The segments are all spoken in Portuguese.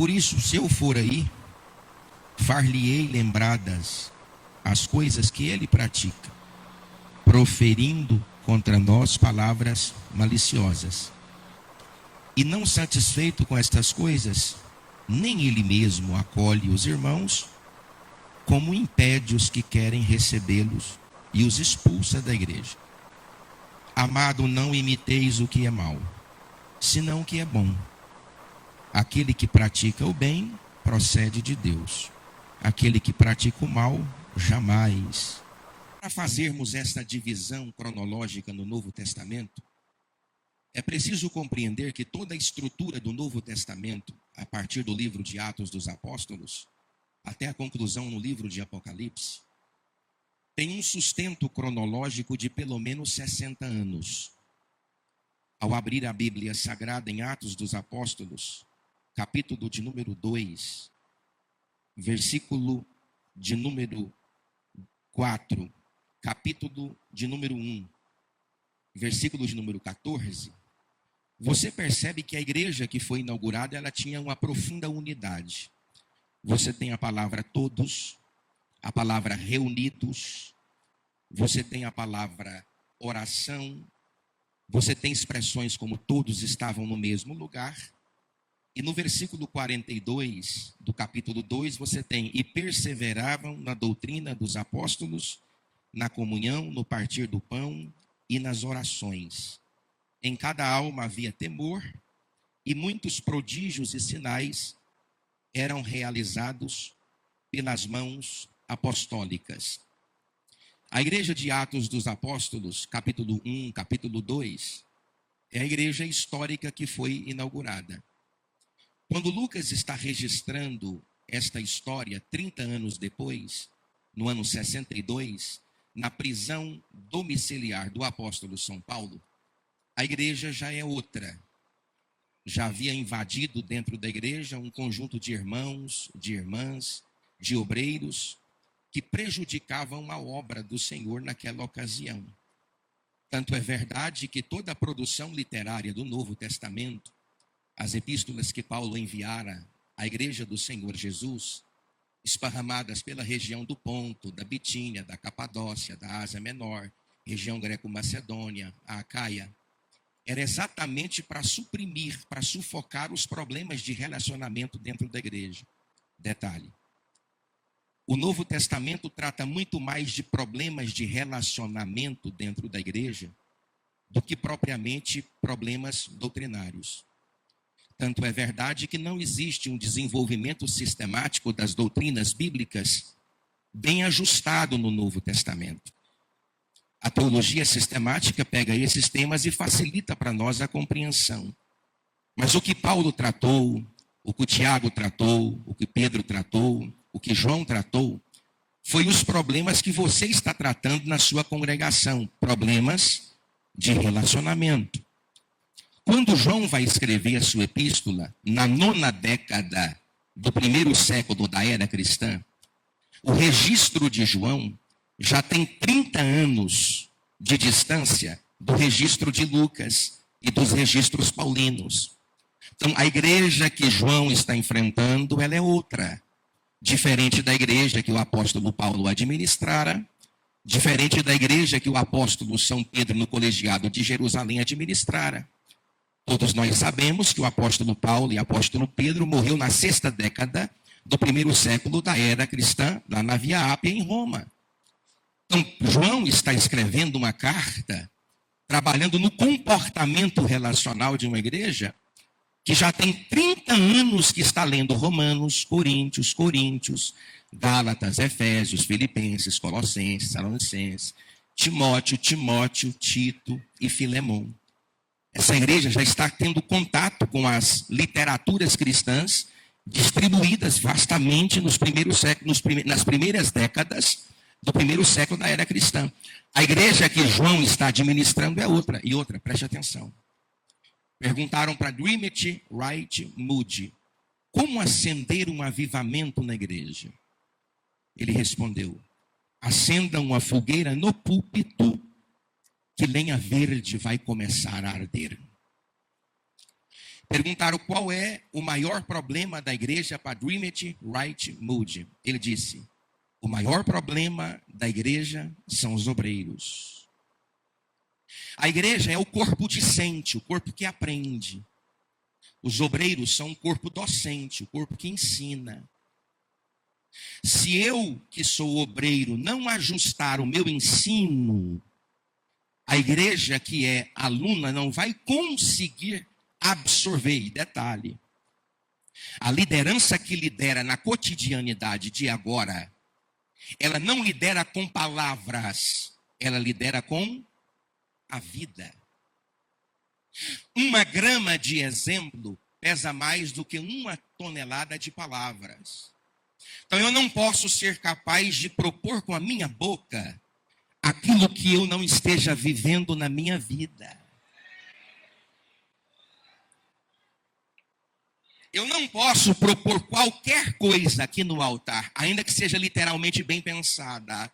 Por isso, se eu for aí, far-lhe-ei lembradas as coisas que ele pratica, proferindo contra nós palavras maliciosas. E não satisfeito com estas coisas, nem ele mesmo acolhe os irmãos, como impede os que querem recebê-los e os expulsa da igreja. Amado, não imiteis o que é mal, senão o que é bom. Aquele que pratica o bem procede de Deus. Aquele que pratica o mal, jamais. Para fazermos esta divisão cronológica no Novo Testamento, é preciso compreender que toda a estrutura do Novo Testamento, a partir do livro de Atos dos Apóstolos, até a conclusão no livro de Apocalipse, tem um sustento cronológico de pelo menos 60 anos. Ao abrir a Bíblia Sagrada em Atos dos Apóstolos, capítulo de número 2, versículo de número 4, capítulo de número 1, versículo de número 14, você percebe que a igreja que foi inaugurada, ela tinha uma profunda unidade. Você tem a palavra todos, a palavra reunidos, você tem a palavra oração, você tem expressões como todos estavam no mesmo lugar. E no versículo 42 do capítulo 2, você tem: e perseveravam na doutrina dos apóstolos, na comunhão, no partir do pão e nas orações. Em cada alma havia temor, e muitos prodígios e sinais eram realizados pelas mãos apostólicas. A igreja de Atos dos Apóstolos, capítulo 1, capítulo 2, é a igreja histórica que foi inaugurada. Quando Lucas está registrando esta história 30 anos depois, no ano 62, na prisão domiciliar do apóstolo São Paulo, a igreja já é outra. Já havia invadido dentro da igreja um conjunto de irmãos, de irmãs, de obreiros, que prejudicavam a obra do Senhor naquela ocasião. Tanto é verdade que toda a produção literária do Novo Testamento, as epístolas que Paulo enviara à igreja do Senhor Jesus, esparramadas pela região do Ponto, da Bitínia, da Capadócia, da Ásia Menor, região greco-macedônia, a Acaia, era exatamente para suprimir, para sufocar os problemas de relacionamento dentro da igreja. Detalhe: o Novo Testamento trata muito mais de problemas de relacionamento dentro da igreja do que propriamente problemas doutrinários. Tanto é verdade que não existe um desenvolvimento sistemático das doutrinas bíblicas bem ajustado no Novo Testamento. A teologia sistemática pega esses temas e facilita para nós a compreensão. Mas o que Paulo tratou, o que Tiago tratou, o que Pedro tratou, o que João tratou, foi os problemas que você está tratando na sua congregação, problemas de relacionamento. Quando João vai escrever a sua epístola, na 9ª década do primeiro século da era cristã, o registro de João já tem 30 anos de distância do registro de Lucas e dos registros paulinos. Então, a igreja que João está enfrentando, ela é outra. Diferente da igreja que o apóstolo Paulo administrara, diferente da igreja que o apóstolo São Pedro no colegiado de Jerusalém administrara. Todos nós sabemos que o apóstolo Paulo e o apóstolo Pedro morreu na 6ª década do primeiro século da era cristã, lá na Via Ápia, em Roma. Então, João está escrevendo uma carta, trabalhando no comportamento relacional de uma igreja que já tem 30 anos que está lendo Romanos, Coríntios, Gálatas, Efésios, Filipenses, Colossenses, Salonicenses, Timóteo, Tito e Filemão. Essa igreja já está tendo contato com as literaturas cristãs distribuídas vastamente nos primeiros séculos, nas primeiras décadas do primeiro século da era cristã. A igreja que João está administrando é outra. E outra, preste atenção. Perguntaram para Grimmett Wright Moody como acender um avivamento na igreja. Ele respondeu: acenda uma fogueira no púlpito, que lenha verde vai começar a arder. Perguntaram qual é o maior problema da igreja para Dwight Wright Moody. Ele disse: o maior problema da igreja são os obreiros. A igreja é o corpo discente, o corpo que aprende. Os obreiros são um corpo docente, o corpo que ensina. Se eu, que sou obreiro, não ajustar o meu ensino, a igreja que é aluna não vai conseguir absorver. E detalhe, a liderança que lidera na cotidianidade de agora, ela não lidera com palavras, ela lidera com a vida. 1 grama de exemplo pesa mais do que 1 tonelada de palavras. Então eu não posso ser capaz de propor com a minha boca aquilo que eu não esteja vivendo na minha vida. Eu não posso propor qualquer coisa aqui no altar, ainda que seja literalmente bem pensada,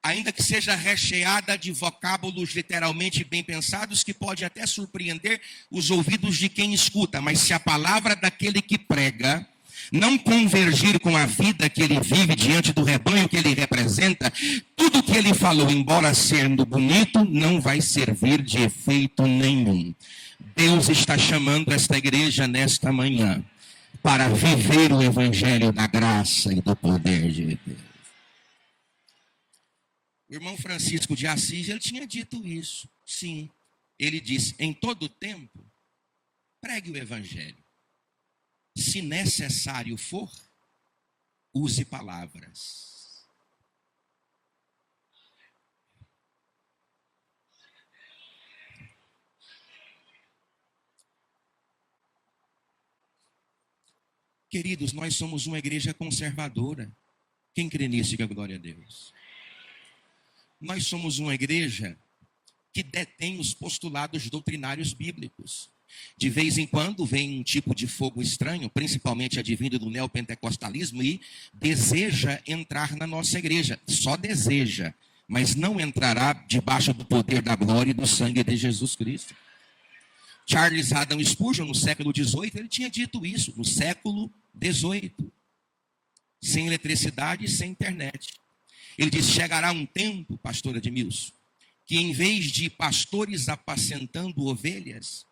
ainda que seja recheada de vocábulos literalmente bem pensados, que pode até surpreender os ouvidos de quem escuta, mas se a palavra daquele que prega não convergir com a vida que ele vive diante do rebanho que ele representa, tudo que ele falou, embora sendo bonito, não vai servir de efeito nenhum. Deus está chamando esta igreja nesta manhã para viver o evangelho da graça e do poder de Deus. O irmão Francisco de Assis, ele tinha dito isso. Sim, ele disse: em todo tempo, pregue o evangelho. Se necessário for, use palavras. Queridos, nós somos uma igreja conservadora. Quem crê nisso, diga glória a Deus. Nós somos uma igreja que detém os postulados doutrinários bíblicos. De vez em quando vem um tipo de fogo estranho, principalmente advindo do neopentecostalismo, e deseja entrar na nossa igreja. Só deseja, mas não entrará debaixo do poder da glória e do sangue de Jesus Cristo. Charles Haddon Spurgeon, no século XVIII, ele tinha dito isso, no século XVIII. Sem eletricidade e sem internet. Ele disse: chegará um tempo, pastor Edmilson, que em vez de pastores apacentando ovelhas,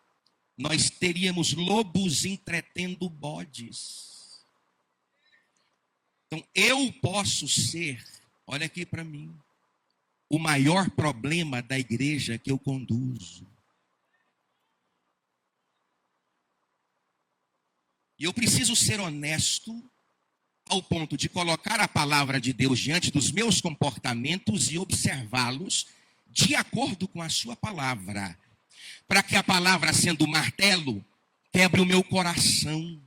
nós teríamos lobos entretendo bodes. Então, eu posso ser, olha aqui para mim, o maior problema da igreja que eu conduzo. E eu preciso ser honesto ao ponto de colocar a palavra de Deus diante dos meus comportamentos e observá-los de acordo com a sua palavra. Para que a palavra, sendo martelo, quebre o meu coração.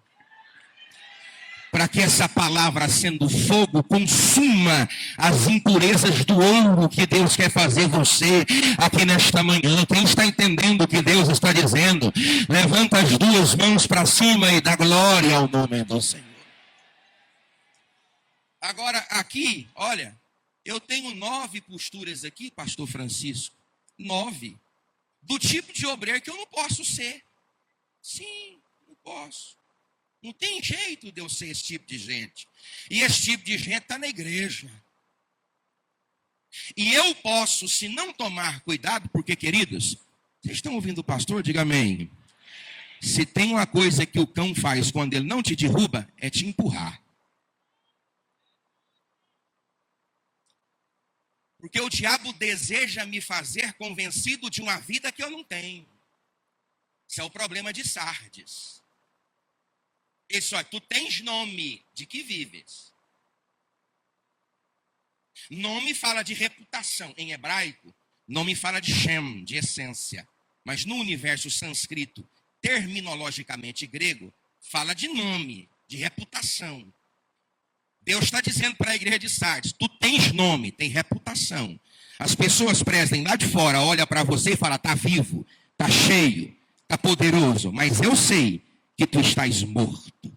Para que essa palavra, sendo fogo, consuma as impurezas do ouro que Deus quer fazer você aqui nesta manhã. Quem está entendendo o que Deus está dizendo? Levanta as duas mãos para cima e dá glória ao nome do Senhor. Agora, aqui, olha, eu tenho 9 posturas aqui, pastor Francisco. 9. Do tipo de obreiro que eu não posso ser. Sim, não posso. Não tem jeito de eu ser esse tipo de gente. E esse tipo de gente está na igreja. E eu posso, se não tomar cuidado, porque, queridos, vocês estão ouvindo o pastor? Diga amém. Se tem uma coisa que o cão faz quando ele não te derruba, é te empurrar. Porque o diabo deseja me fazer convencido de uma vida que eu não tenho. Esse é o problema de Sardes. Isso, tu tens nome, de que vives? Nome fala de reputação. Em hebraico, nome fala de shem, de essência. Mas no universo sânscrito, terminologicamente grego, fala de nome, de reputação. Deus está dizendo para a igreja de Sardes: tu tens nome, tem reputação. As pessoas prestem lá de fora, olham para você e falam: está vivo, está cheio, está poderoso. Mas eu sei que tu estás morto.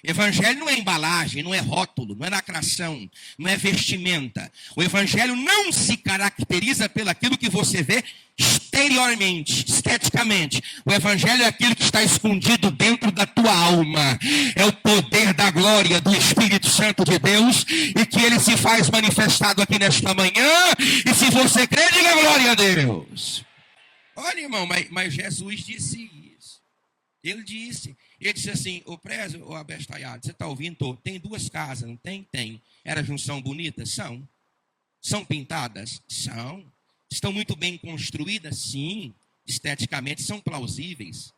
Evangelho não é embalagem, não é rótulo, não é lacração, não é vestimenta. O evangelho não se caracteriza pelo aquilo que você vê exteriormente, esteticamente. O evangelho é aquilo que está escondido dentro da tua alma. É o poder da glória do Espírito Santo de Deus e que ele se faz manifestado aqui nesta manhã. E se você crê, diga glória a Deus. Olha, irmão, mas Jesus disse isso. Ele disse assim, ô Prézio, ô abestalhado, você está ouvindo? Tô. Tem 2 casas, não tem? Tem. Elas não são bonitas? São. São pintadas? São. Estão muito bem construídas? Sim. Esteticamente são plausíveis.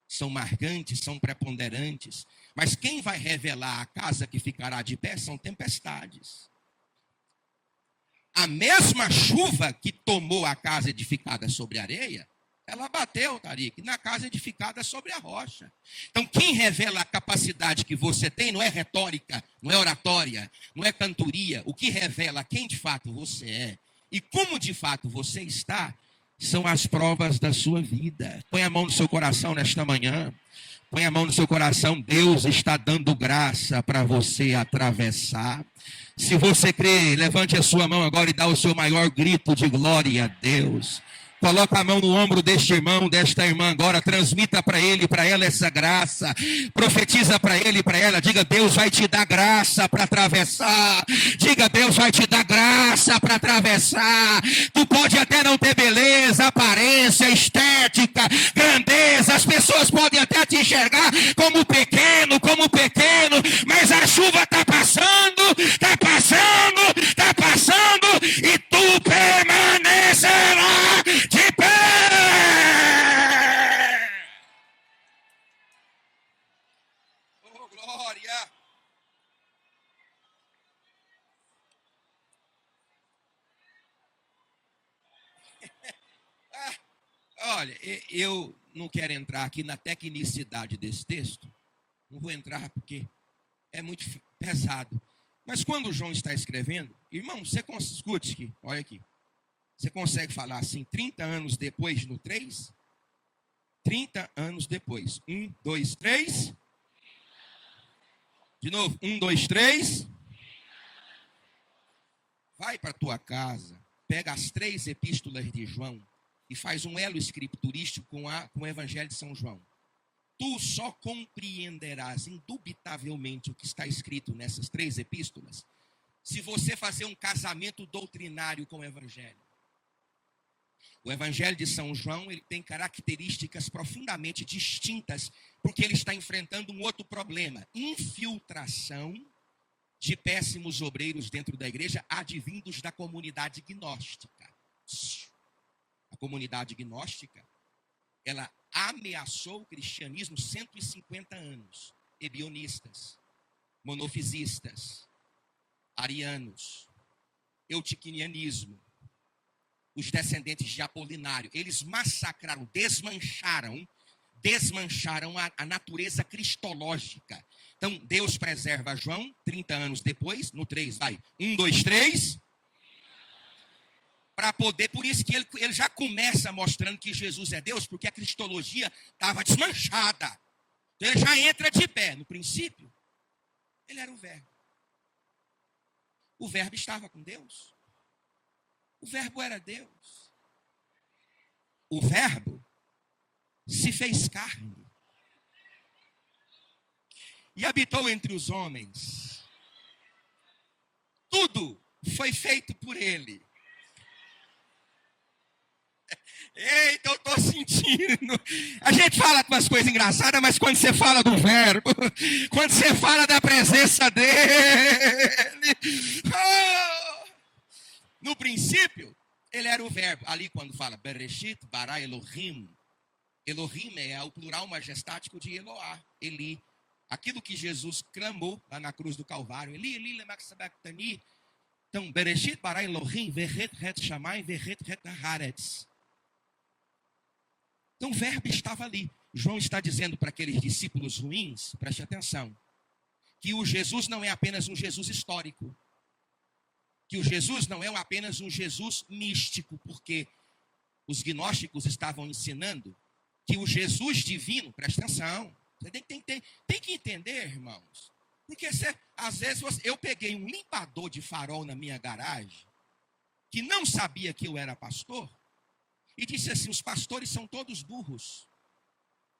São marcantes, são preponderantes. Mas quem vai revelar a casa que ficará de pé são tempestades. A mesma chuva que tomou a casa edificada sobre a areia, ela bateu, Tariq, na casa edificada sobre a rocha. Então, quem revela a capacidade que você tem não é retórica, não é oratória, não é cantoria. O que revela quem de fato você é e como de fato você está, são as provas da sua vida. Põe a mão no seu coração nesta manhã. Põe a mão no seu coração. Deus está dando graça para você atravessar. Se você crê, levante a sua mão agora e dá o seu maior grito de glória a Deus. Coloca a mão no ombro deste irmão, desta irmã agora, transmita para ele, para ela essa graça. Profetiza para ele, para ela, diga: Deus vai te dar graça para atravessar. Diga: Deus vai te dar graça para atravessar. Tu pode até não ter beleza, aparência, estética, grandeza. As pessoas podem até te enxergar como pequeno, mas a chuva está passando, e tu permanecerá de pé. Oh, glória. Olha, eu não quero entrar aqui na tecnicidade desse texto. Não vou entrar porque é muito pesado. Mas quando o João está escrevendo, irmão, você escute aqui, olha aqui. Você consegue falar assim, 30 anos depois no 3? 30 anos depois. 1, 2, 3. De novo, 1, 2, 3. Vai para a tua casa, pega as 3 epístolas de João e faz um elo escriturístico com o Evangelho de São João. Tu só compreenderás indubitavelmente o que está escrito nessas 3 epístolas se você fazer um casamento doutrinário com o Evangelho. O Evangelho de São João, ele tem características profundamente distintas, porque ele está enfrentando um outro problema: infiltração de péssimos obreiros dentro da igreja, advindos da comunidade gnóstica. A comunidade gnóstica, ela ameaçou o cristianismo 150 anos. Ebionistas, monofisistas, arianos, eutiquianismo, os descendentes de Apolinário, eles massacraram, desmancharam a natureza cristológica. Então, Deus preserva João, 30 anos depois, no 3, vai, 1, 2, 3, para poder, por isso que ele já começa mostrando que Jesus é Deus, porque a cristologia estava desmanchada. Então, ele já entra de pé. No princípio, ele era o Verbo. O Verbo estava com Deus. O Verbo era Deus. O Verbo se fez carne e habitou entre os homens. Tudo foi feito por ele. Eita, eu estou sentindo. A gente fala umas coisas engraçadas, mas quando você fala do Verbo, quando você fala da presença dele, no princípio, ele era o Verbo. Ali quando fala Bereshit, bara Elohim, Elohim é o plural majestático de Eloá, Eli. Aquilo que Jesus clamou lá na cruz do Calvário. Eli, Eli, lema sabachthani. Então, Bereshit, bara Elohim, verret het shamayim, verret het haaretz. Então o Verbo estava ali. João está dizendo para aqueles discípulos ruins, preste atenção, que o Jesus não é apenas um Jesus histórico. Que o Jesus não é apenas um Jesus místico, porque os gnósticos estavam ensinando que o Jesus divino, preste atenção, você tem que entender, irmãos. Porque às vezes eu peguei um limpador de farol na minha garagem, que não sabia que eu era pastor, e disse assim: os pastores são todos burros.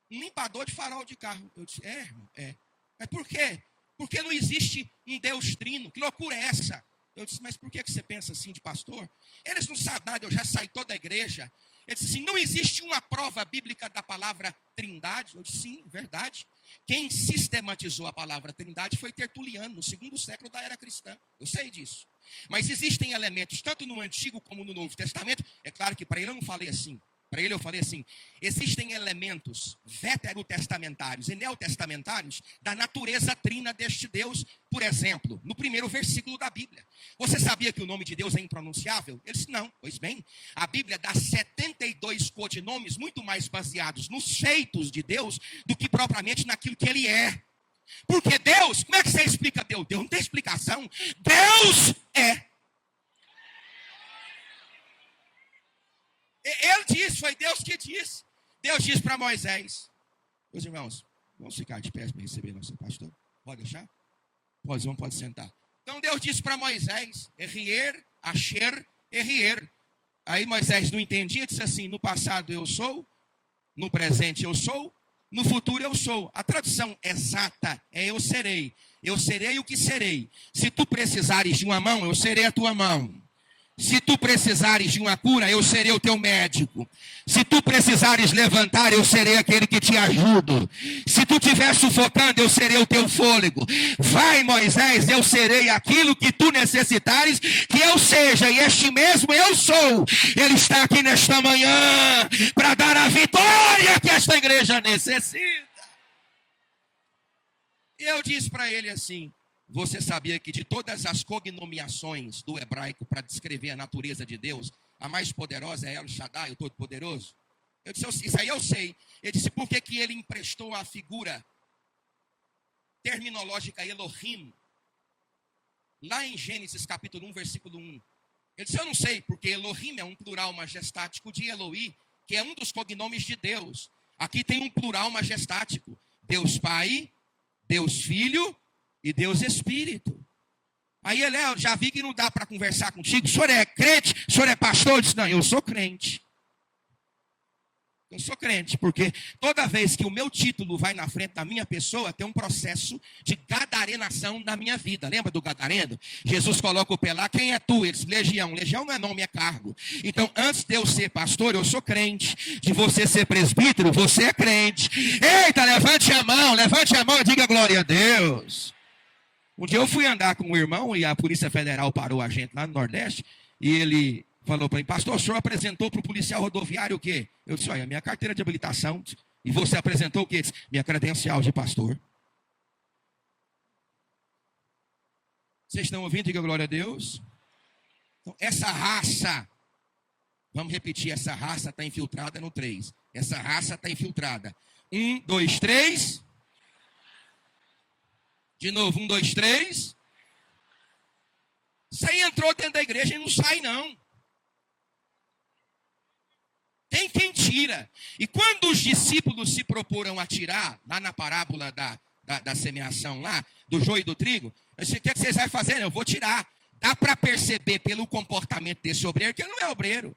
Um limpador de farol de carro. Eu disse: irmão, é. Mas por quê? Porque não existe um Deus trino. Que loucura é essa? Eu disse: mas por que você pensa assim de pastor? Eles não sabem nada, eu já saí toda a igreja. Ele disse assim: não existe uma prova bíblica da palavra trindade. Eu disse: sim, verdade. Quem sistematizou a palavra trindade foi Tertuliano, no 2º século da era cristã. Eu sei disso. Mas existem elementos, tanto no Antigo como no Novo Testamento. É claro que para ele eu não falei assim. Para ele eu falei assim: existem elementos veterotestamentários e neotestamentários da natureza trina deste Deus. Por exemplo, no primeiro versículo da Bíblia. Você sabia que o nome de Deus é impronunciável? Ele disse: não. Pois bem, a Bíblia dá 72 codinomes muito mais baseados nos feitos de Deus do que propriamente naquilo que ele é. Porque Deus, como é que você explica Deus? Deus não tem explicação. Deus é. Ele disse, foi Deus que disse. Deus disse para Moisés. Meus irmãos, vamos ficar de pé para receber nosso pastor? Pode deixar? Pode sentar. Então Deus disse para Moisés: Errier, Asher, Errier. Aí Moisés não entendia, disse assim: no passado eu sou, no presente eu sou, no futuro eu sou. A tradução exata é eu serei. Eu serei o que serei. Se tu precisares de uma mão, eu serei a tua mão. Se tu precisares de uma cura, eu serei o teu médico. Se tu precisares levantar, eu serei aquele que te ajudo. Se tu estiver sufocando, eu serei o teu fôlego. Vai, Moisés, eu serei aquilo que tu necessitares que eu seja. E este mesmo eu sou. Ele está aqui nesta manhã para dar a vitória que esta igreja necessita. E eu disse para ele assim: você sabia que de todas as cognomeações do hebraico para descrever a natureza de Deus, a mais poderosa é El Shaddai, o Todo-Poderoso? Eu disse: isso aí eu sei. Ele disse: por que ele emprestou a figura terminológica Elohim, lá em Gênesis capítulo 1, versículo 1? Ele disse: eu não sei, porque Elohim é um plural majestático de Eloí, que é um dos cognomes de Deus. Aqui tem um plural majestático: Deus Pai, Deus Filho e Deus Espírito. Aí ele: eu já vi que não dá para conversar contigo. O senhor é crente? O senhor é pastor? Eu disse: não, eu sou crente. Eu sou crente, porque toda vez que o meu título vai na frente da minha pessoa, tem um processo de gadarenação na minha vida. Lembra do gadareno? Jesus coloca o pé lá: quem é tu? Ele diz: legião. Legião não é nome, é cargo. Então, antes de eu ser pastor, eu sou crente. De você ser presbítero, você é crente. Eita, levante a mão e diga glória a Deus. Um dia eu fui andar com um irmão e a Polícia Federal parou a gente lá no Nordeste e ele falou para mim: pastor, o senhor apresentou para o policial rodoviário o quê? Eu disse: olha, minha carteira de habilitação. E você apresentou o quê? Disse: minha credencial de pastor. Vocês estão ouvindo? Diga glória a Deus. Então, essa raça, vamos repetir, essa raça está infiltrada no 3. Essa raça está infiltrada. 1, 2, 3. De novo, 1, 2, 3. Isso aí entrou dentro da igreja e não sai, não. Tem quem tira. E quando os discípulos se proporam a tirar, lá na parábola da semeação lá, do joio e do trigo, eu disse: o que vocês vão fazer? Eu vou tirar. Dá para perceber pelo comportamento desse obreiro que ele não é obreiro.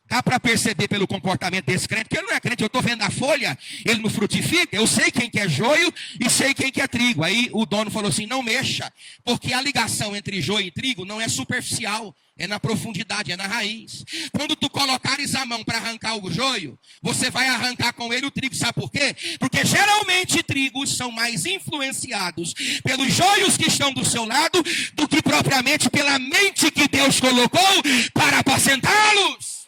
Dá para perceber pelo comportamento desse crente que ele não é crente. Eu estou vendo a folha, ele não frutifica. Eu sei quem que é joio e sei quem que é trigo. Aí o dono falou assim: não mexa, porque a ligação entre joio e trigo não é superficial, é na profundidade, é na raiz. Quando tu colocares a mão para arrancar o joio, você vai arrancar com ele o trigo. Sabe por quê? Porque geralmente trigos são mais influenciados pelos joios que estão do seu lado do que propriamente pela mente que Deus colocou para apacentá-los.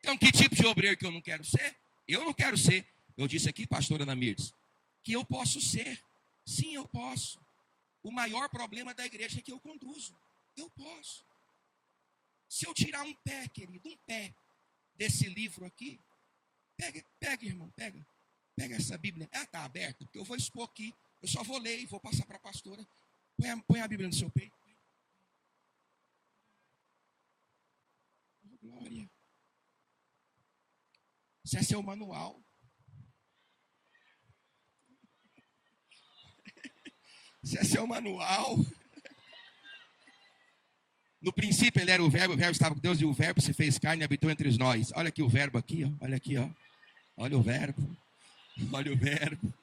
Então, que tipo de obreiro que eu não quero ser? Eu não quero ser. Eu disse aqui, pastora Ana Mirdes, que eu posso ser. Sim, eu posso. O maior problema da igreja é que eu conduzo. Eu posso. Se eu tirar um pé, querido, um pé desse livro aqui, pega, irmão, pega essa Bíblia. Ah, está aberta, porque eu vou expor aqui. Eu só vou ler e vou passar para a pastora. Põe a Bíblia no seu peito. Glória. Isso é seu manual. Isso é seu manual. No princípio ele era o verbo estava com Deus e o verbo se fez carne e habitou entre nós. Olha aqui o verbo aqui, ó. Olha aqui, ó. Olha o verbo. Olha o verbo.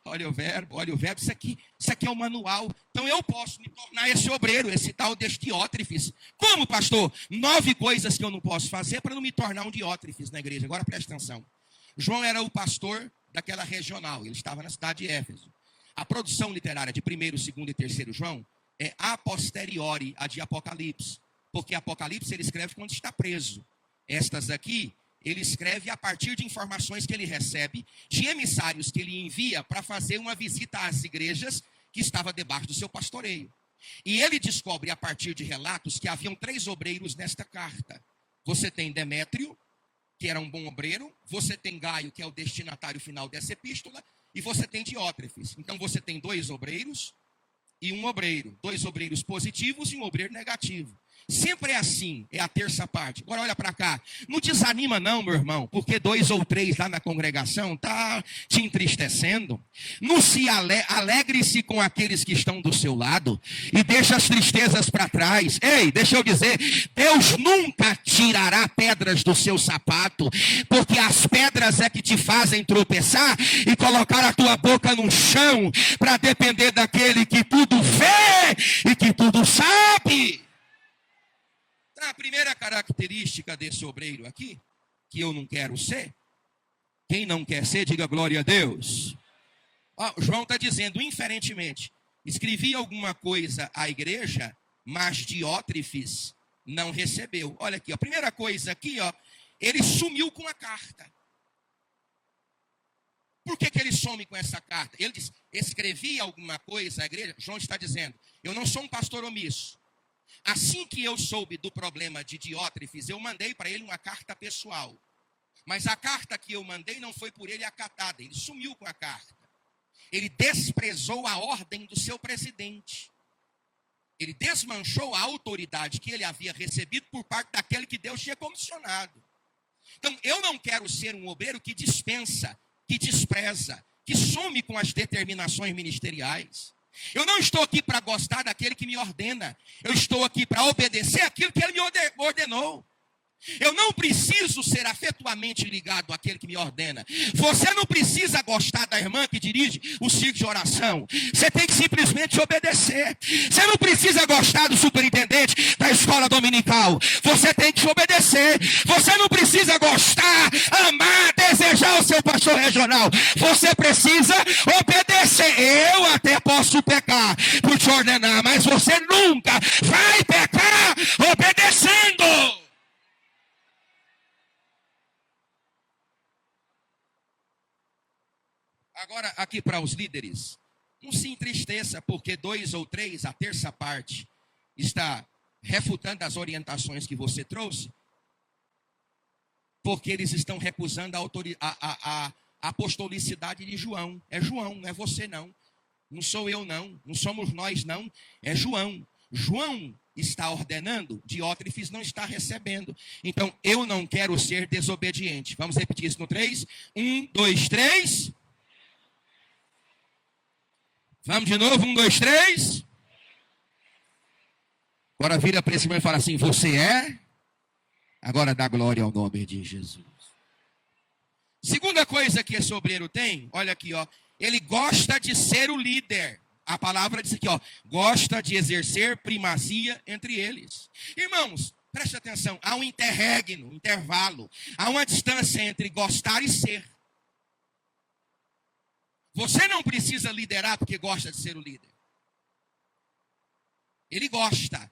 Olha o verbo, olha o verbo. Isso aqui é o manual. Então eu posso me tornar esse obreiro, esse tal deste Diótrefes. Como, pastor? 9 coisas que eu não posso fazer para não me tornar um Diótrefes na igreja. Agora presta atenção. João era o pastor daquela regional. Ele estava na cidade de Éfeso. A produção literária de 1º, 2º e 3º João é a posteriori a de Apocalipse. Porque Apocalipse ele escreve quando está preso. Estas aqui, ele escreve a partir de informações que ele recebe, de emissários que ele envia para fazer uma visita às igrejas que estava debaixo do seu pastoreio. E ele descobre a partir de relatos que haviam 3 obreiros nesta carta. Você tem Demétrio, que era um bom obreiro, você tem Gaio, que é o destinatário final dessa epístola, e você tem Diótrefes. Então você tem 2 obreiros e um obreiro. 2 obreiros positivos e um obreiro negativo. Sempre é assim, é a terça parte. Agora olha para cá. Não desanima não, meu irmão, porque 2 ou 3 lá na congregação tá te entristecendo. Não se alegre-se com aqueles que estão do seu lado e deixa as tristezas para trás. Ei, deixa eu dizer, Deus nunca tirará pedras do seu sapato, porque as pedras é que te fazem tropeçar e colocar a tua boca no chão para depender daquele que tudo vê e que tudo sabe. A primeira característica desse obreiro aqui, que eu não quero ser, quem não quer ser, diga glória a Deus. João está dizendo, inferentemente, escrevi alguma coisa à igreja, mas Diótrefes não recebeu. Olha aqui, a primeira coisa aqui, ó, ele sumiu com a carta. Por que ele some com essa carta? Ele diz, escrevi alguma coisa à igreja. João está dizendo, eu não sou um pastor omisso. Assim que eu soube do problema de Diótrefes, eu mandei para ele uma carta pessoal. Mas a carta que eu mandei não foi por ele acatada. Ele sumiu com a carta. Ele desprezou a ordem do seu presidente. Ele desmanchou a autoridade que ele havia recebido por parte daquele que Deus tinha comissionado. Então, eu não quero ser um obreiro que dispensa, que despreza, que some com as determinações ministeriais. Eu não estou aqui para gostar daquele que me ordena. Eu estou aqui para obedecer aquilo que ele me ordenou. Eu não preciso ser afetuamente ligado àquele que me ordena. Você não precisa gostar da irmã que dirige o círculo de oração. Você tem que simplesmente obedecer. Você não precisa gostar do superintendente da escola dominical. Você tem que obedecer. Você não precisa gostar, amar, desejar o seu pastor regional. Você precisa obedecer. Eu até posso pecar por te ordenar, mas você nunca vai pecar obedecendo. Agora, aqui para os líderes, não se entristeça porque 2 ou 3, a terça parte, está refutando as orientações que você trouxe, porque eles estão recusando a apostolicidade de João. É João, não é você não. Não sou eu não, não somos nós não, é João. João está ordenando, Diótrefes não está recebendo. Então, eu não quero ser desobediente. Vamos repetir isso no 3? 1, 2, 3... Vamos de novo, 1, 2, 3. Agora vira para esse irmão e fala assim, você é? Agora dá glória ao nome de Jesus. Segunda coisa que esse obreiro tem, olha aqui, ó. Ele gosta de ser o líder. A palavra diz aqui, ó. Gosta de exercer primazia entre eles. Irmãos, preste atenção. Há um interregno, intervalo. Há uma distância entre gostar e ser. Você não precisa liderar porque gosta de ser o líder. Ele gosta.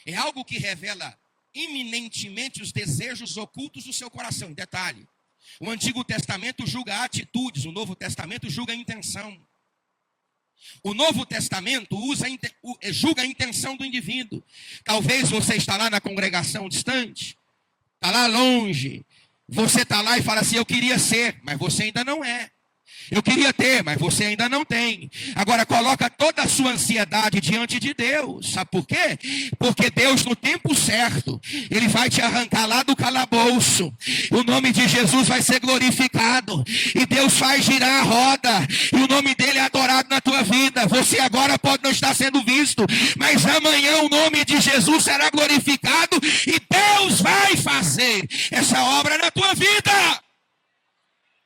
É algo que revela iminentemente os desejos ocultos do seu coração. Em detalhe, o Antigo Testamento julga atitudes, o Novo Testamento julga a intenção. O Novo Testamento julga a intenção do indivíduo. Talvez você está lá na congregação distante, está lá longe. Você está lá e fala assim, eu queria ser, mas você ainda não é. Eu queria ter, mas você ainda não tem. Agora coloca toda a sua ansiedade diante de Deus. Sabe por quê? Porque Deus, no tempo certo, Ele vai te arrancar lá do calabouço. O nome de Jesus vai ser glorificado. E Deus faz girar a roda. E o nome dEle é adorado na tua vida. Você agora pode não estar sendo visto, mas amanhã o nome de Jesus será glorificado. E Deus vai fazer essa obra na tua vida.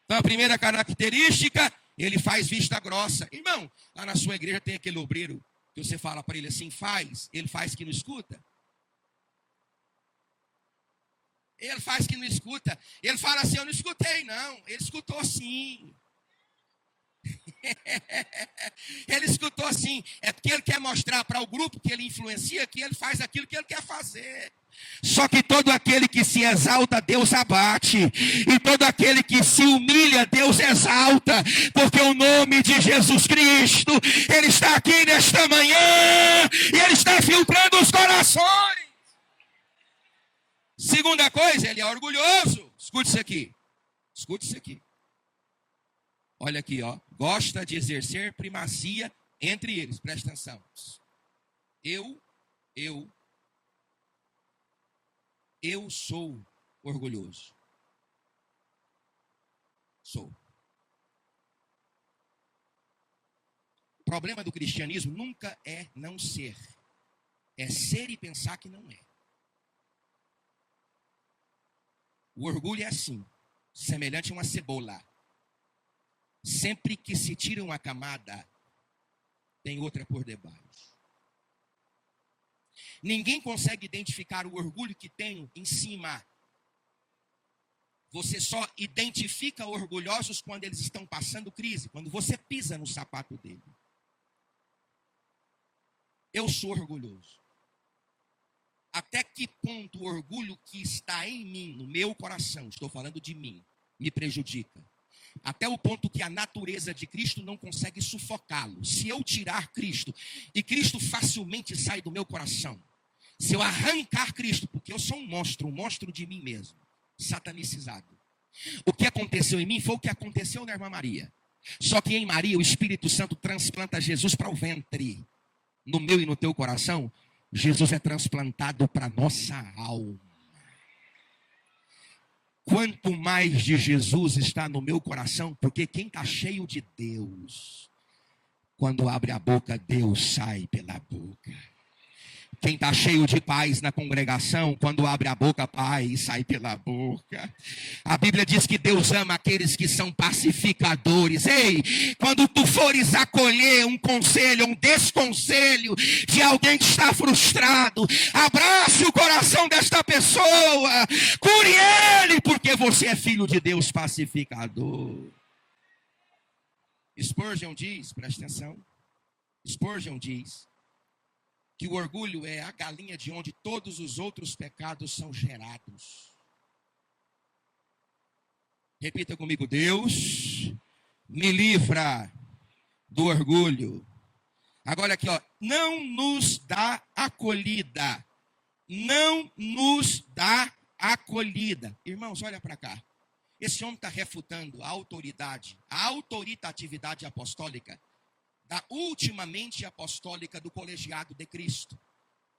Então, a primeira característica, ele faz vista grossa. Irmão, lá na sua igreja tem aquele obreiro que você fala para ele assim, faz, ele faz que não escuta. Ele faz que não escuta. Ele fala assim, eu não escutei não. Ele escutou sim. Ele escutou sim. É porque ele quer mostrar para o grupo que ele influencia que ele faz aquilo que ele quer fazer. Só que todo aquele que se exalta, Deus abate. E todo aquele que se humilha, Deus exalta. Porque o nome de Jesus Cristo, Ele está aqui nesta manhã. E Ele está filtrando os corações. Segunda coisa, Ele é orgulhoso. Escute isso aqui. Escute isso aqui. Olha aqui, ó. Gosta de exercer primazia entre eles. Presta atenção. Eu sou orgulhoso. Sou. O problema do cristianismo nunca é não ser. É ser e pensar que não é. O orgulho é assim, semelhante a uma cebola. Sempre que se tira uma camada, tem outra por debaixo. Ninguém consegue identificar o orgulho que tem em cima. Você só identifica orgulhosos quando eles estão passando crise, quando você pisa no sapato dele. Eu sou orgulhoso. Até que ponto o orgulho que está em mim, no meu coração, estou falando de mim, me prejudica? Até o ponto que a natureza de Cristo não consegue sufocá-lo. Se eu tirar Cristo, e Cristo facilmente sai do meu coração. Se eu arrancar Cristo, porque eu sou um monstro de mim mesmo, satanicizado. O que aconteceu em mim foi o que aconteceu na irmã Maria. Só que em Maria o Espírito Santo transplanta Jesus para o ventre. No meu e no teu coração, Jesus é transplantado para a nossa alma. Quanto mais de Jesus está no meu coração, porque quem está cheio de Deus, quando abre a boca, Deus sai pela boca. Quem está cheio de paz na congregação, quando abre a boca, paz sai pela boca. A Bíblia diz que Deus ama aqueles que são pacificadores. Ei, quando tu fores acolher um conselho, um desconselho de alguém que está frustrado, abrace o coração desta pessoa, cure ele, porque você é filho de Deus pacificador. Spurgeon diz, presta atenção, Spurgeon diz que o orgulho é a galinha de onde todos os outros pecados são gerados. Repita comigo, Deus me livra do orgulho. Agora aqui, ó, não nos dá acolhida. Não nos dá acolhida. Irmãos, olha para cá. Esse homem está refutando a autoridade, a autoritatividade apostólica da última mente apostólica do colegiado de Cristo.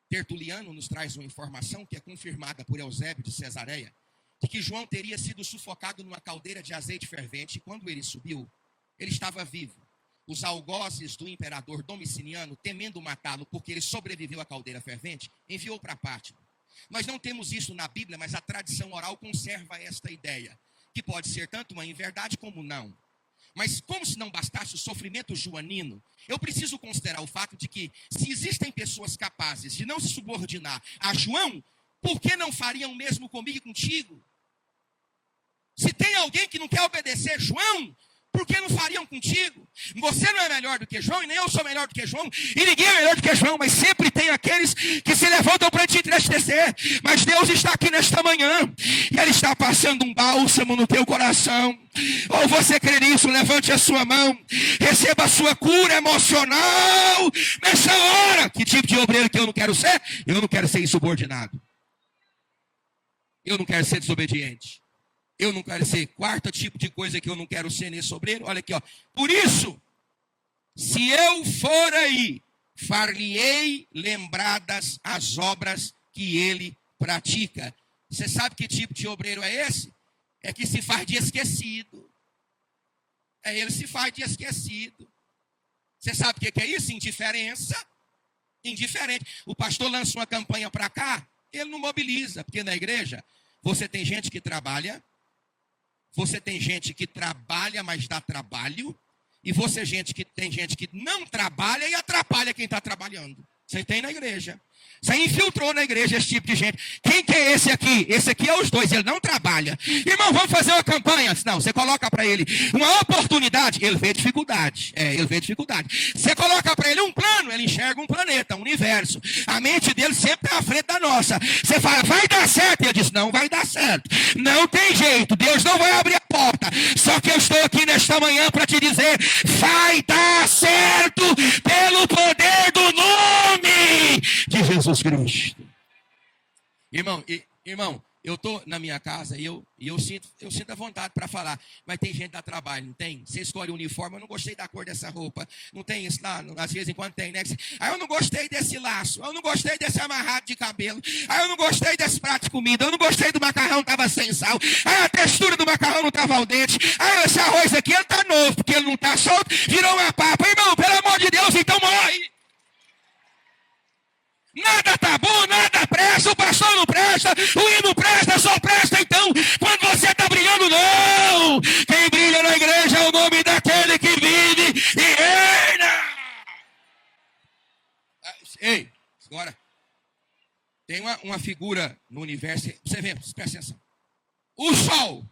Tertuliano nos traz uma informação que é confirmada por Eusébio de Cesareia, de que João teria sido sufocado numa caldeira de azeite fervente, e quando ele subiu, ele estava vivo. Os algozes do imperador Domiciano, temendo matá-lo porque ele sobreviveu à caldeira fervente, enviou para Pátimo. Nós não temos isso na Bíblia, mas a tradição oral conserva esta ideia, que pode ser tanto uma inverdade como não. Mas como se não bastasse o sofrimento joanino, eu preciso considerar o fato de que se existem pessoas capazes de não se subordinar a João, por que não fariam o mesmo comigo e contigo? Se tem alguém que não quer obedecer João, por que não fariam contigo? Você não é melhor do que João, e nem eu sou melhor do que João, e ninguém é melhor do que João, mas sempre tem aqueles que se levantam para te entristecer. Mas Deus está aqui nesta manhã, e Ele está passando um bálsamo no teu coração. Ou você crê nisso, levante a sua mão, receba a sua cura emocional nessa hora. Que tipo de obreiro que eu não quero ser? Eu não quero ser insubordinado. Eu não quero ser desobediente. Eu não quero ser. Quarto tipo de coisa que eu não quero ser nesse obreiro. Olha aqui, ó. Por isso, se eu for aí, far-lhe-ei lembradas as obras que ele pratica. Você sabe que tipo de obreiro é esse? É que se faz de esquecido. Ele se faz de esquecido. Você sabe o que é isso? Indiferença. Indiferente. O pastor lança uma campanha para cá, ele não mobiliza, porque na igreja você tem gente que trabalha, mas dá trabalho, e tem gente que não trabalha e atrapalha quem está trabalhando. Você tem na igreja. Você infiltrou na igreja esse tipo de gente. Quem que é esse aqui? Esse aqui é os dois, ele não trabalha. Irmão, vamos fazer uma campanha. Não, você coloca para ele uma oportunidade, ele vê dificuldade. Ele vê dificuldade. Você coloca para ele um plano, ele enxerga um planeta, um universo. A mente dele sempre está à frente da nossa. Você fala, vai dar certo. Ele diz, não vai dar certo. Não tem jeito, Deus não vai abrir a porta. Só que eu estou aqui nesta manhã para te dizer, vai dar certo pelo poder do nome de Jesus Cristo. Irmão, eu estou na minha casa e eu sinto a vontade para falar, mas tem gente que dá trabalho, não tem? Você escolhe o uniforme, eu não gostei da cor dessa roupa, não tem isso lá, às vezes em quando tem, né? Eu não gostei desse laço, eu não gostei desse amarrado de cabelo, eu não gostei desse prato de comida, eu não gostei do macarrão, estava sem sal, a textura do macarrão não estava al dente, esse arroz aqui, ele está novo, porque ele não está solto, virou uma papa. Irmão, pelo amor de Deus, então morre. Nada tá bom, nada presta, o pastor não presta, o hino presta, só presta então quando você está brilhando, não! Quem brilha na igreja é o nome daquele que vive e reina! Ei, agora, tem uma figura no universo, você vê, presta atenção. O Sol,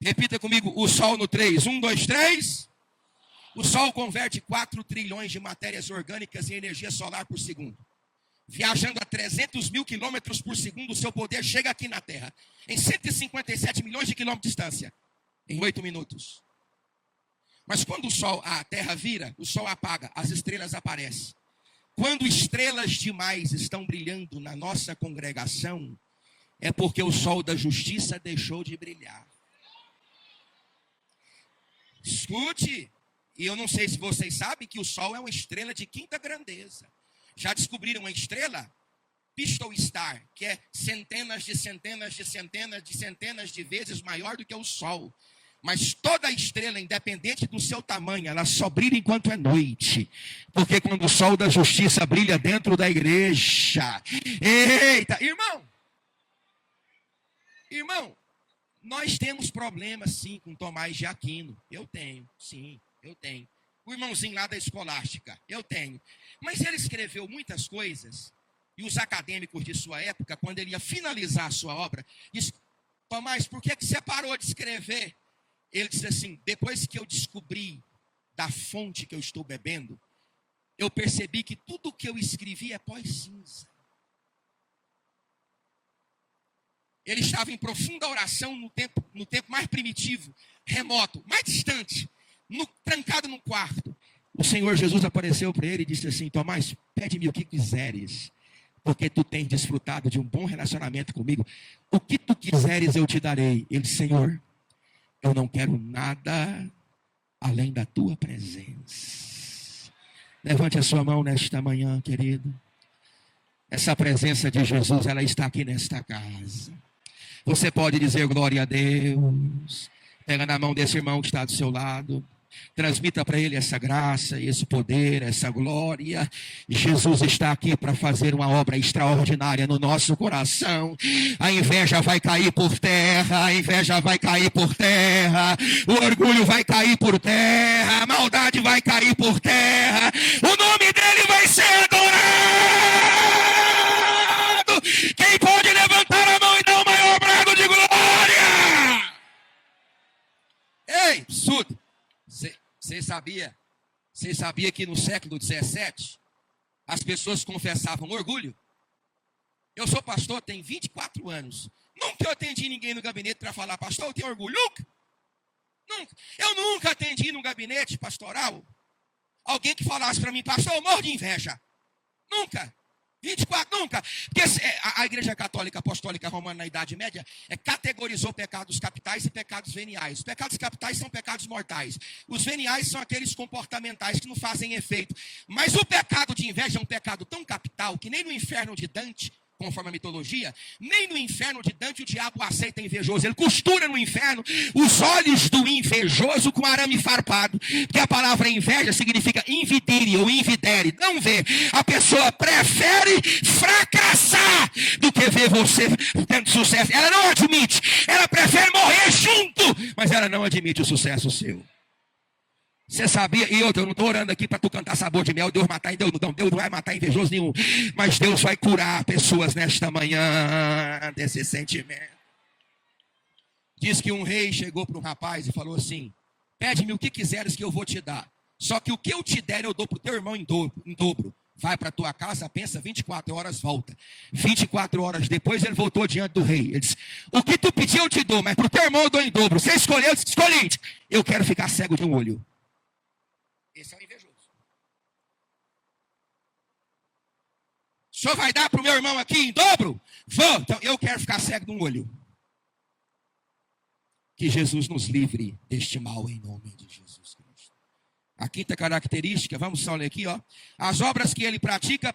repita comigo, o Sol no 3, 1, 2, 3. O Sol converte 4 trilhões de matérias orgânicas em energia solar por segundo. Viajando a 300 mil quilômetros por segundo, o seu poder chega aqui na Terra, em 157 milhões de quilômetros de distância, em 8 minutos. Mas quando a Terra vira, o Sol apaga, as estrelas aparecem. Quando estrelas demais estão brilhando na nossa congregação, é porque o Sol da justiça deixou de brilhar. Escute, e eu não sei se vocês sabem que o Sol é uma estrela de quinta grandeza. Já descobriram uma estrela? Pistol Star, que é centenas de vezes maior do que o Sol. Mas toda estrela, independente do seu tamanho, ela só brilha enquanto é noite. Porque quando o sol da justiça brilha dentro da igreja. Eita, irmão, nós temos problemas sim com Tomás de Aquino. Eu tenho. O irmãozinho lá da escolástica, eu tenho. Mas ele escreveu muitas coisas, e os acadêmicos de sua época, quando ele ia finalizar a sua obra, disse, Tomás, por que você parou de escrever? Ele disse assim, depois que eu descobri da fonte que eu estou bebendo, eu percebi que tudo que eu escrevi é pó e cinza. Ele estava em profunda oração no tempo mais primitivo, remoto, mais distante, trancado no quarto. O Senhor Jesus apareceu para ele e disse assim, Tomás, pede-me o que quiseres, porque tu tens desfrutado de um bom relacionamento comigo. O que tu quiseres eu te darei. Ele disse, Senhor, eu não quero nada além da tua presença. Levante a sua mão nesta manhã, querido. Essa presença de Jesus, ela está aqui nesta casa. Você pode dizer glória a Deus. Pega na mão desse irmão que está do seu lado. Transmita para ele essa graça, esse poder, essa glória. Jesus está aqui para fazer uma obra extraordinária no nosso coração. A inveja vai cair por terra, o orgulho vai cair por terra, a maldade vai cair por terra, o nome dele vai ser adorado. Quem pode levantar a mão e dar o maior brado de glória? Ei, surdo. Você sabia que no século 17 as pessoas confessavam orgulho? Eu sou pastor, tenho 24 anos. Nunca eu atendi ninguém no gabinete para falar, pastor, eu tenho orgulho. Nunca. Eu nunca atendi no gabinete pastoral alguém que falasse para mim, pastor, eu morro de inveja. Nunca. 24 nunca. Porque a Igreja Católica Apostólica Romana na Idade Média categorizou pecados capitais e pecados veniais. Os pecados capitais são pecados mortais. Os veniais são aqueles comportamentais que não fazem efeito. Mas o pecado de inveja é um pecado tão capital que nem no inferno de Dante, conforme a mitologia, nem no inferno de Dante o diabo aceita invejoso. Ele costura no inferno os olhos do invejoso com arame farpado. Porque a palavra inveja significa invidere ou invidere. Não vê. A pessoa prefere fracassar do que ver você tendo sucesso. Ela não admite. Ela prefere morrer junto, mas ela não admite o sucesso seu. Você sabia? E eu não estou orando aqui para tu cantar sabor de mel, Deus matar, Deus não vai matar invejoso nenhum. Mas Deus vai curar pessoas nesta manhã desse sentimento. Diz que um rei chegou para um rapaz e falou assim: pede-me o que quiseres que eu vou te dar. Só que o que eu te der eu dou para o teu irmão em dobro. Vai para a tua casa, pensa, 24 horas, volta. 24 horas depois ele voltou diante do rei. Ele disse: o que tu pediu eu te dou, mas para o teu irmão eu dou em dobro. Você escolheu? Escolhi. Eu quero ficar cego de um olho. Esse é o invejoso. O senhor vai dar para o meu irmão aqui em dobro? Vou. Então eu quero ficar cego de um olho. Que Jesus nos livre deste mal em nome de Jesus Cristo. A quinta característica, vamos só ler aqui, ó. As obras que ele pratica,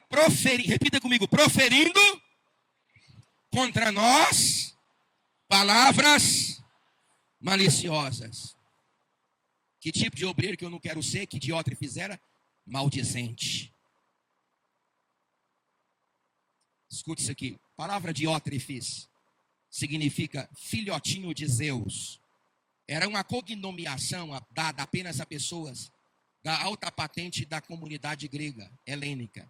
repita comigo, proferindo contra nós palavras maliciosas. Que tipo de obreiro que eu não quero ser, que Diótrefes fizera? Maldizente. Escute isso aqui. A palavra Diótrefes significa filhotinho de Zeus. Era uma cognomeação dada apenas a pessoas da alta patente da comunidade grega, helênica.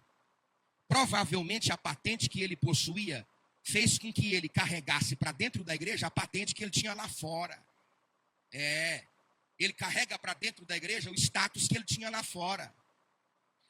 Provavelmente a patente que ele possuía fez com que ele carregasse para dentro da igreja a patente que ele tinha lá fora. Ele carrega para dentro da igreja o status que ele tinha lá fora.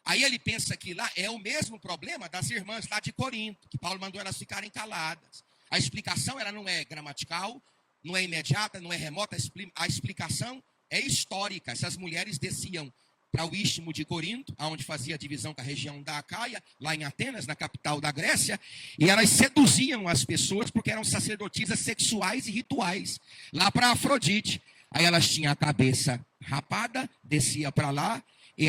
Aí ele pensa que lá é o mesmo problema das irmãs lá de Corinto, que Paulo mandou elas ficarem caladas. A explicação ela não é gramatical, não é imediata, não é remota, a explicação é histórica. Essas mulheres desciam para o istmo de Corinto, onde fazia a divisão com a região da Acaia, lá em Atenas, na capital da Grécia, e elas seduziam as pessoas porque eram sacerdotisas sexuais e rituais, lá para Afrodite. Aí elas tinham a cabeça rapada, descia para lá, e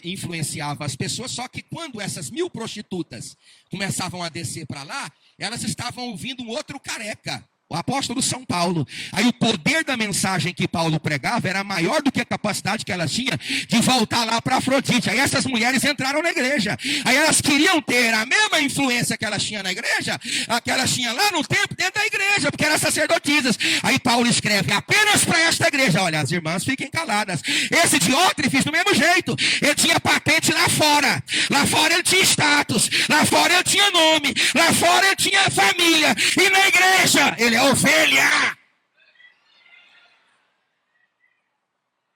influenciava as pessoas, só que quando essas 1000 prostitutas começavam a descer para lá, elas estavam ouvindo um outro careca, o apóstolo São Paulo. Aí o poder da mensagem que Paulo pregava era maior do que a capacidade que elas tinham de voltar lá para Afrodite. Aí essas mulheres entraram na igreja. Aí elas queriam ter a mesma influência que elas tinham na igreja, a que elas tinham lá no templo, dentro da igreja, porque eram sacerdotisas. Aí Paulo escreve apenas para esta igreja: olha, as irmãs fiquem caladas. Esse Diótrefes, do mesmo jeito, ele tinha patente lá fora. Lá fora ele tinha status. Lá fora ele tinha nome. Lá fora ele tinha família. E na igreja ele é ovelha.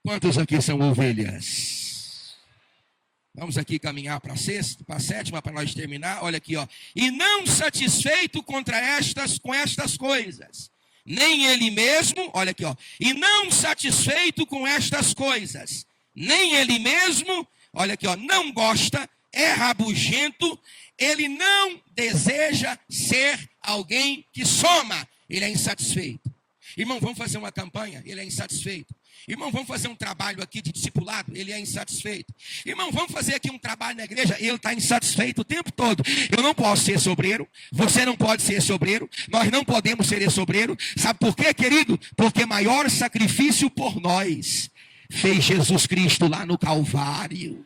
Quantos aqui são ovelhas? Vamos aqui caminhar para a sétima, para nós terminar. Olha aqui, ó. E não satisfeito com estas coisas, nem ele mesmo, olha aqui, ó. E não satisfeito com estas coisas, nem ele mesmo, olha aqui, ó, não gosta, é rabugento, ele não deseja ser alguém que soma. Ele é insatisfeito. Irmão, vamos fazer uma campanha? Ele é insatisfeito. Irmão, vamos fazer um trabalho aqui de discipulado? Ele é insatisfeito. Irmão, vamos fazer aqui um trabalho na igreja? Ele está insatisfeito o tempo todo. Eu não posso ser sobreiro. Você não pode ser sobreiro. Nós não podemos ser sobreiro. Sabe por quê, querido? Porque maior sacrifício por nós fez Jesus Cristo lá no Calvário.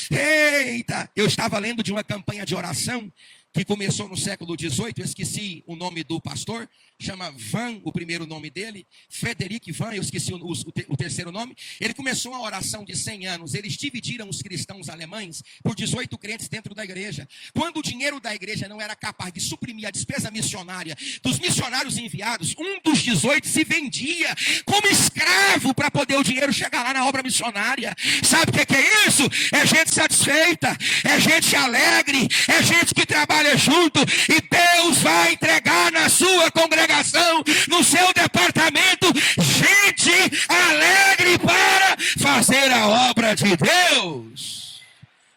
Eita! Eu estava lendo de uma campanha de oração que começou no século XVIII, eu esqueci o nome do pastor, chama Van, o primeiro nome dele, Frederic Van, eu esqueci o terceiro nome. Ele começou uma oração de 100 anos, eles dividiram os cristãos alemães por 18 crentes dentro da igreja. Quando o dinheiro da igreja não era capaz de suprimir a despesa missionária dos missionários enviados, um dos 18 se vendia como escravo para poder o dinheiro chegar lá na obra missionária. Sabe o que é isso? É gente satisfeita, é gente alegre, é gente que trabalha junto, e Deus vai entregar na sua congregação, no seu departamento, gente alegre para fazer a obra de Deus.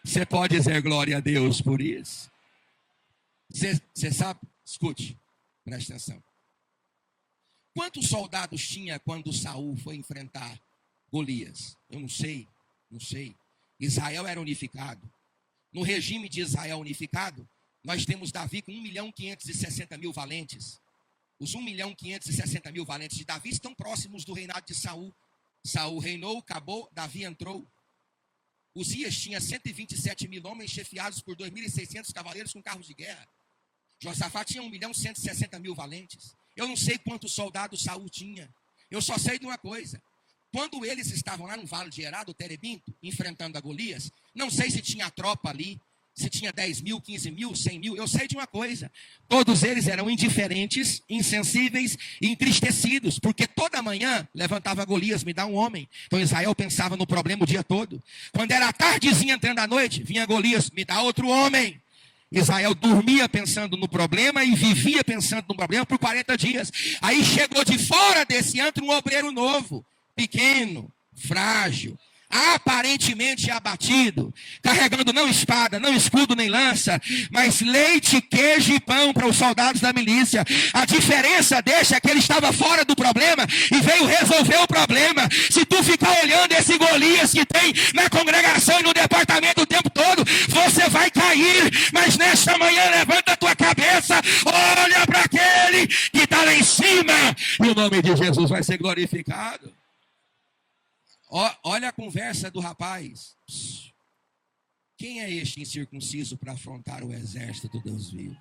Você pode dizer glória a Deus por isso? Você sabe? Escute, preste atenção. Quantos soldados tinha quando Saul foi enfrentar Golias? Eu não sei. Israel era unificado. No regime de Israel unificado, nós temos Davi com 1.560.000 valentes. Os 1.560.000 valentes de Davi estão próximos do reinado de Saul. Saul reinou, acabou, Davi entrou. Uzias tinha 127.000 homens chefiados por 2.600 cavaleiros com carros de guerra. Josafá tinha 1.160.000 valentes. Eu não sei quantos soldados Saul tinha. Eu só sei de uma coisa. Quando eles estavam lá no vale de Herá, do Terebinto, enfrentando a Golias, não sei se tinha tropa ali, se tinha 10.000, 15.000, 100.000, eu sei de uma coisa. Todos eles eram indiferentes, insensíveis e entristecidos, porque toda manhã levantava Golias, me dá um homem. Então Israel pensava no problema o dia todo. Quando era a tardezinha entrando à noite, vinha Golias, me dá outro homem. Israel dormia pensando no problema e vivia pensando no problema por 40 dias. Aí chegou de fora desse antro um obreiro novo, pequeno, frágil, aparentemente abatido, carregando não espada, não escudo nem lança, mas leite, queijo e pão para os soldados da milícia. A diferença deixa é que ele estava fora do problema e veio resolver o problema. Se tu ficar olhando esse Golias que tem na congregação e no departamento o tempo todo, você vai cair. Mas nesta manhã levanta a tua cabeça, olha para aquele que está lá em cima e o nome de Jesus vai ser glorificado. Olha a conversa do rapaz. Quem é este incircunciso para afrontar o exército do Deus vivo?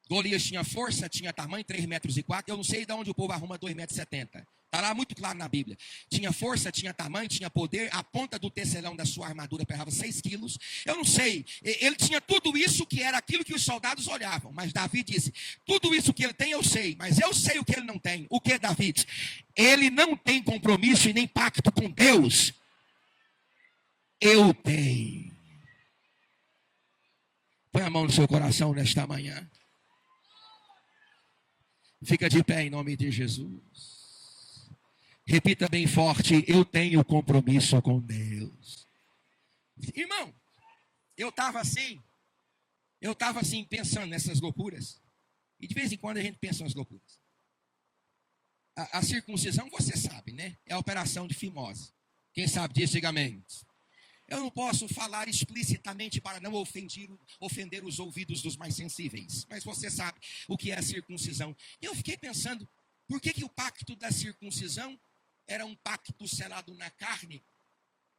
Golias tinha força, tinha tamanho, 3,4 metros. Eu não sei de onde o povo arruma 2,70 metros. Está lá muito claro na Bíblia. Tinha força, tinha tamanho, tinha poder. A ponta do tecelão da sua armadura pesava 6 quilos. Eu não sei. Ele tinha tudo isso que era aquilo que os soldados olhavam. Mas Davi disse, tudo isso que ele tem eu sei. Mas eu sei o que ele não tem. O que, Davi? Ele não tem compromisso e nem pacto com Deus. Eu tenho. Põe a mão no seu coração nesta manhã. Fica de pé em nome de Jesus. Repita bem forte, eu tenho compromisso com Deus. Irmão, eu estava assim pensando nessas loucuras. E de vez em quando a gente pensa nas loucuras. A circuncisão, você sabe, né? É a operação de fimose. Quem sabe disso, diga amém. Eu não posso falar explicitamente para não ofender os ouvidos dos mais sensíveis. Mas você sabe o que é a circuncisão. E eu fiquei pensando, por que o pacto da circuncisão era um pacto selado na carne,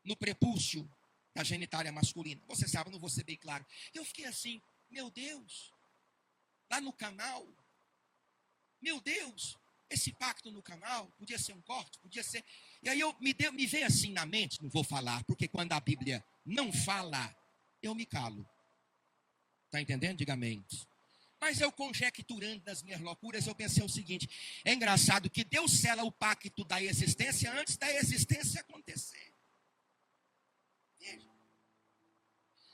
no prepúcio da genitália masculina? Você sabe, eu não vou ser bem claro. Eu fiquei assim, meu Deus, lá no canal, meu Deus, esse pacto no canal, podia ser um corte, podia ser... E aí me veio assim na mente, não vou falar, porque quando a Bíblia não fala, eu me calo. Está entendendo? Diga amém. Mas eu conjecturando nas minhas loucuras, eu pensei o seguinte, é engraçado que Deus sela o pacto da existência antes da existência acontecer. Veja.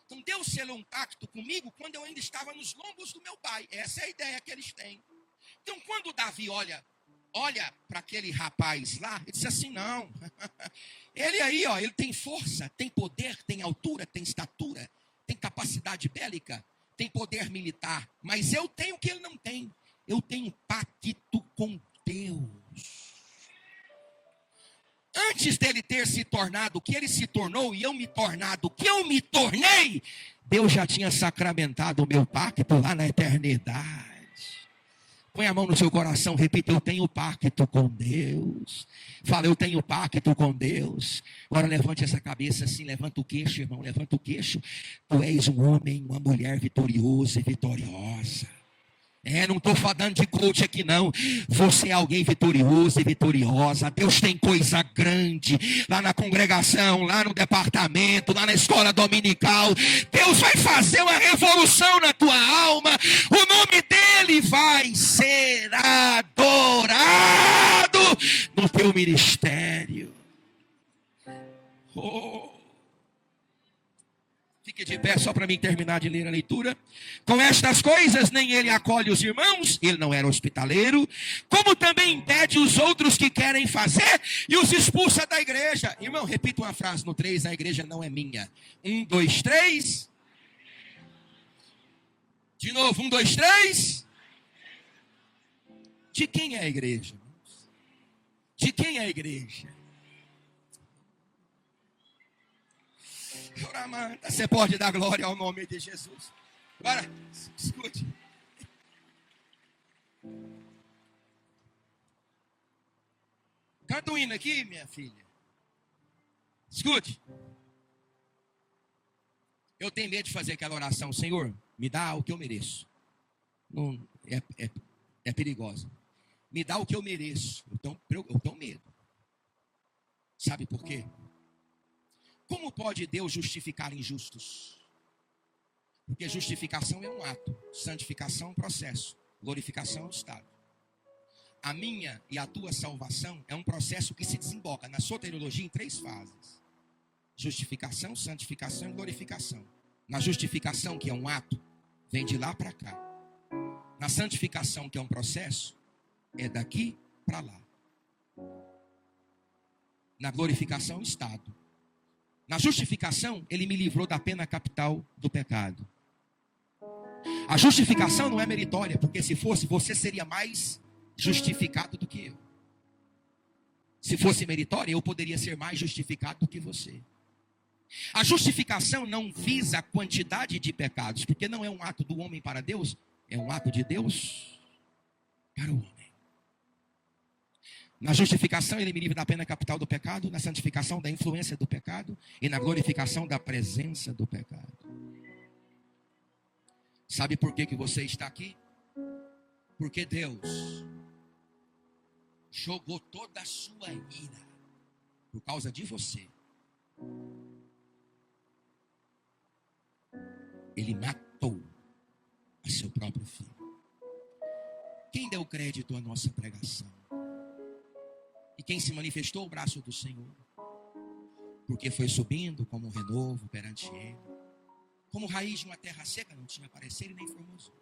Então Deus selou um pacto comigo quando eu ainda estava nos lombos do meu pai. Essa é a ideia que eles têm. Então quando Davi olha para aquele rapaz lá, ele diz assim, não, ele aí, ele tem força, tem poder, tem altura, tem estatura, tem capacidade bélica, tem poder militar, mas eu tenho o que ele não tem. Eu tenho pacto com Deus. Antes dele ter se tornado o que ele se tornou e eu me tornado o que eu me tornei, Deus já tinha sacramentado o meu pacto lá na eternidade. Põe a mão no seu coração, repita, eu tenho pacto com Deus. Fala, eu tenho pacto com Deus. Agora levante essa cabeça assim, levanta o queixo, irmão, levanta o queixo. Tu és um homem, uma mulher vitorioso e vitoriosa. Não estou falando de coach aqui não. Você é alguém vitorioso e vitoriosa. Deus tem coisa grande lá na congregação, lá no departamento, lá na escola dominical. Deus vai fazer uma revolução na tua alma. O nome dele vai ser adorado no teu ministério. Fique de pé só para mim terminar de ler a leitura. Com estas coisas nem ele acolhe os irmãos, ele não era hospitaleiro, como também impede os outros que querem fazer e os expulsa da igreja. Irmão, repita uma frase no 3, a igreja não é minha. 1, 2, 3. De novo, 1, 2, 3. De quem é a igreja? De quem é a igreja? Você pode dar glória ao nome de Jesus. Agora, escute. Canta um hino aqui, minha filha. Escute. Eu tenho medo de fazer aquela oração. Senhor, me dá o que eu mereço. Não, é perigosa. Me dá o que eu mereço. Eu tenho medo. Sabe por quê? Como pode Deus justificar injustos? Porque justificação é um ato, santificação é um processo, glorificação é um estado. A minha e a tua salvação é um processo que se desemboca na soteriologia em 3 fases: justificação, santificação e glorificação. Na justificação, que é um ato, vem de lá para cá. Na santificação, que é um processo, é daqui para lá. Na glorificação, estado. Na justificação, ele me livrou da pena capital do pecado. A justificação não é meritória, porque se fosse, você seria mais justificado do que eu. Se fosse meritória, eu poderia ser mais justificado do que você. A justificação não visa a quantidade de pecados, porque não é um ato do homem para Deus, é um ato de Deus para o homem. Na justificação, ele me livra da pena capital do pecado, na santificação, da influência do pecado, e na glorificação, da presença do pecado. Sabe por que você está aqui? Porque Deus jogou toda a sua ira por causa de você. Ele matou a seu próprio filho. Quem deu crédito à nossa pregação? E quem se manifestou o braço do Senhor? Porque foi subindo como um renovo perante ele. Como raiz de uma terra seca, não tinha parecer e nem formosura.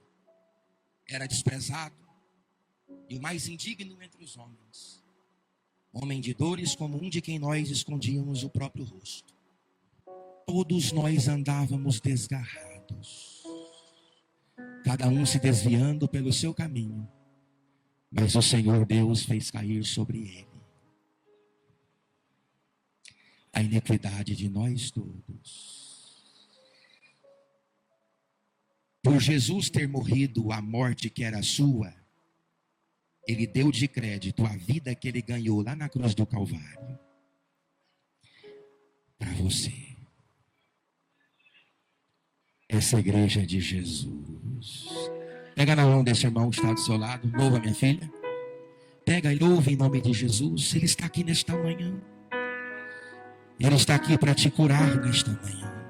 Era desprezado e o mais indigno entre os homens. Homem de dores, como um de quem nós escondíamos o próprio rosto. Todos nós andávamos desgarrados, cada um se desviando pelo seu caminho. Mas o Senhor Deus fez cair sobre ele a iniquidade de nós todos. Por Jesus ter morrido a morte que era sua, ele deu de crédito a vida que ele ganhou lá na cruz do Calvário para você. Essa igreja é de Jesus. Pega na mão desse irmão que está do seu lado. Louva, minha filha. Pega e louva em nome de Jesus. Ele está aqui nesta manhã. Ele está aqui para te curar nesta manhã.